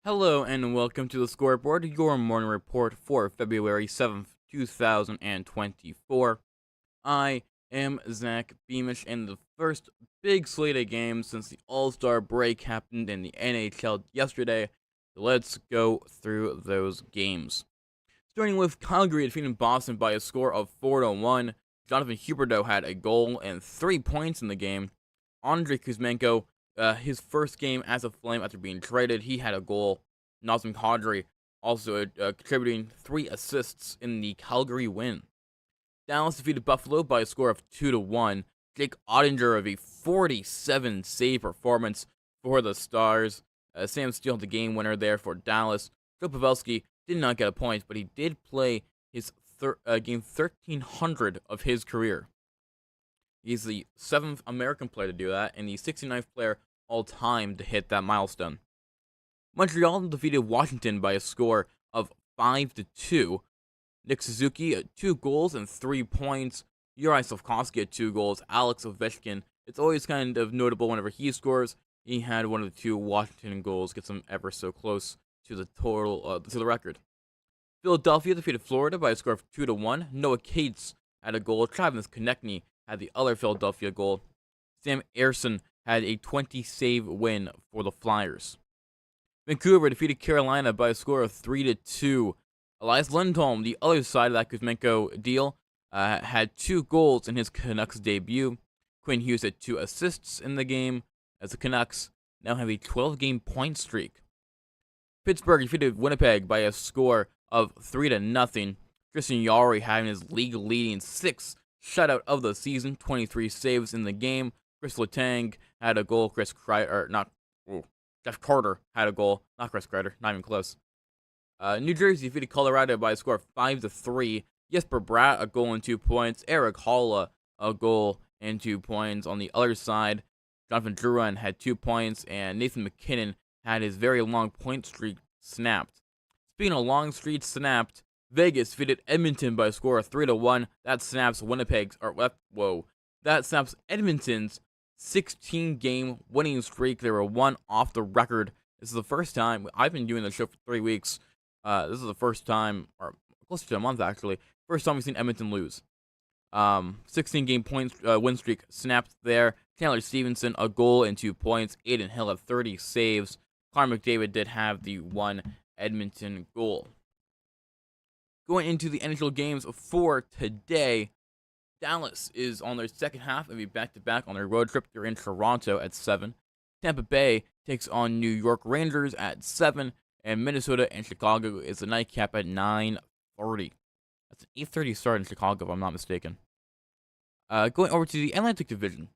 Hello and welcome to the Scoreboard, your morning report for February 7th, 2024. I am Zach Beamish, and the first big slate of games since the All-Star break happened in the NHL yesterday. Let's go through those games. Starting with Calgary defeating Boston by a score of 4-1. Jonathan Huberdeau had a goal and 3 points in the game. Andrei Kuzmenko, his first game as a Flame after being traded, he had a goal. Nazem Kadri also contributing 3 assists in the Calgary win. Dallas defeated Buffalo by a score of 2-1. Jake Ottinger of a 47 save performance for the Stars. Sam Steele the game winner there for Dallas. Joe Pavelski did not get a point, but he did play his game 1300 of his career. He's the 7th American player to do that, and the 69th player all time to hit that milestone. Montreal defeated Washington by a score of 5-2. Nick Suzuki 2 goals and 3 points. Uri Slafkovsky had 2 goals. Alex Ovechkin, it's always kind of notable whenever he scores. He had one of the 2 Washington goals, gets him ever so close to the total, to the record. Philadelphia defeated Florida by a score of 2-1. Noah Cates had a goal. Travis Konechny had the other Philadelphia goal. Sam Ersson had a 20-save win for the Flyers. Vancouver defeated Carolina by a score of 3-2. Elias Lindholm, the other side of that Kuzmenko deal, had 2 goals in his Canucks debut. Quinn Hughes had 2 assists in the game, as the Canucks now have a 12-game point streak. Pittsburgh defeated Winnipeg by a score of 3-0. Tristan Jarry having his league-leading 6th shutout of the season, 23 saves in the game. Chris Letang had a goal. Jeff Carter had a goal. Not Chris Kreider, not even close. New Jersey defeated Colorado by a score of 5-3. Jesper Bratt, a goal and 2 points. Eric Holla, a goal and 2 points. On the other side, Jonathan Drouin had 2 points, and Nathan MacKinnon had his very long point streak snapped. Speaking of long streak snapped, Vegas defeated Edmonton by a score of 3-1. That snaps That snaps Edmonton's 16-game winning streak. They were 1 off the record. This is the first time I've been doing the show for 3 weeks. This is the first time, or closer to a month actually, first time we've seen Edmonton lose. 16-game win streak snapped there. Taylor Stevenson, a goal and 2 points. Aiden Hill had 30 saves. Connor McDavid did have the 1 Edmonton goal. Going into the NHL games for today, Dallas is on their second half of a back-to-back on their road trip. They're in Toronto at 7. Tampa Bay takes on New York Rangers at 7. And Minnesota and Chicago is the nightcap at 9:30. That's an 8:30 start in Chicago, if I'm not mistaken. Going over to the Atlantic Division.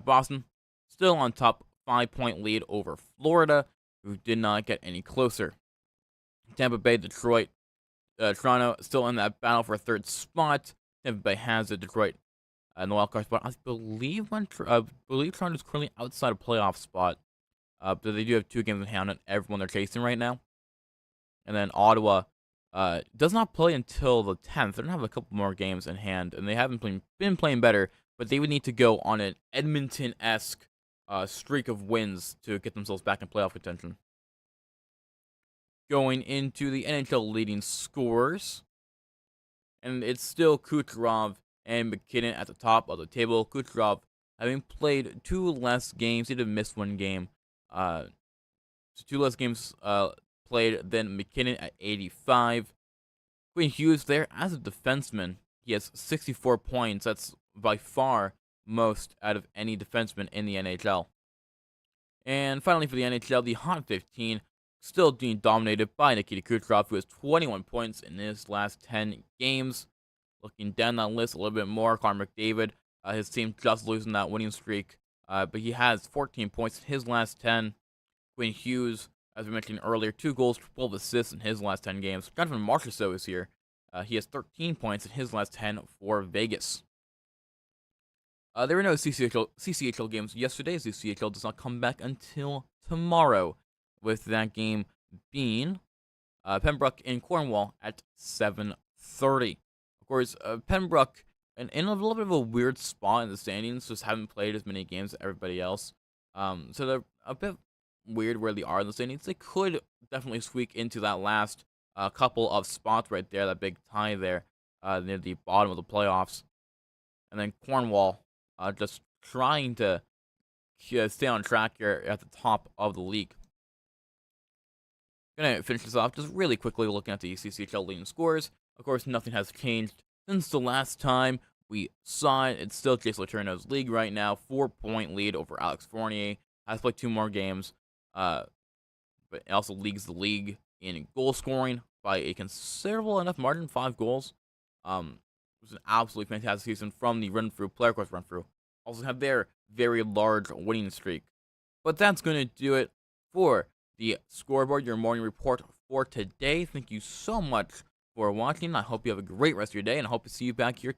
Boston still on top, 5-point lead over Florida, who did not get any closer. Tampa Bay, Detroit, Toronto still in that battle for a 3rd spot. Tampa Bay has it. Detroit in the wildcard spot. I believe Toronto is currently outside a playoff spot. But they do have 2 games in hand on everyone they're chasing right now. And then Ottawa does not play until the 10th. They don't have a couple more games in hand, and they haven't been playing better, but they would need to go on an Edmonton-esque streak of wins to get themselves back in playoff contention. Going into the NHL leading scorers, and it's still Kucherov and McKinnon at the top of the table. Kucherov having played 2 less games. He did miss 1 game. 2 less games played than McKinnon at 85. Quinn Hughes there as a defenseman. He has 64 points. That's by far most out of any defenseman in the NHL. And finally for the NHL, the Hot 15 still being dominated by Nikita Kucherov, who has 21 points in his last 10 games. Looking down that list a little bit more, Connor McDavid, his team just losing that winning streak. But he has 14 points in his last 10. Quinn Hughes, as we mentioned earlier, 2 goals, 12 assists in his last 10 games. Jonathan Marchessault is here. He has 13 points in his last 10 for Vegas. There were no CCHL games yesterday. CCHL does not come back until tomorrow, with that game being Pembroke in Cornwall at 7:30. Of course, Pembroke in a little bit of a weird spot in the standings, just haven't played as many games as everybody else. So they're a bit weird where they are in the standings. They could definitely squeak into that last couple of spots right there, that big tie there near the bottom of the playoffs. And then Cornwall just trying to stay on track here at the top of the league. Gonna finish this off just really quickly looking at the CCHL leading scores. Of course, nothing has changed since the last time we saw it. It's still Jason Letourneau's league right now. 4-point lead over Alex Fournier. Has played 2 more games. But it also leads the league in goal scoring by a considerable enough margin, 5 goals. It was an absolutely fantastic season from the run-through, player course run-through. Also have their very large winning streak. But that's going to do it for the Scoreboard, your morning report for today. Thank you so much for watching. I hope you have a great rest of your day, and I hope to see you back here tomorrow.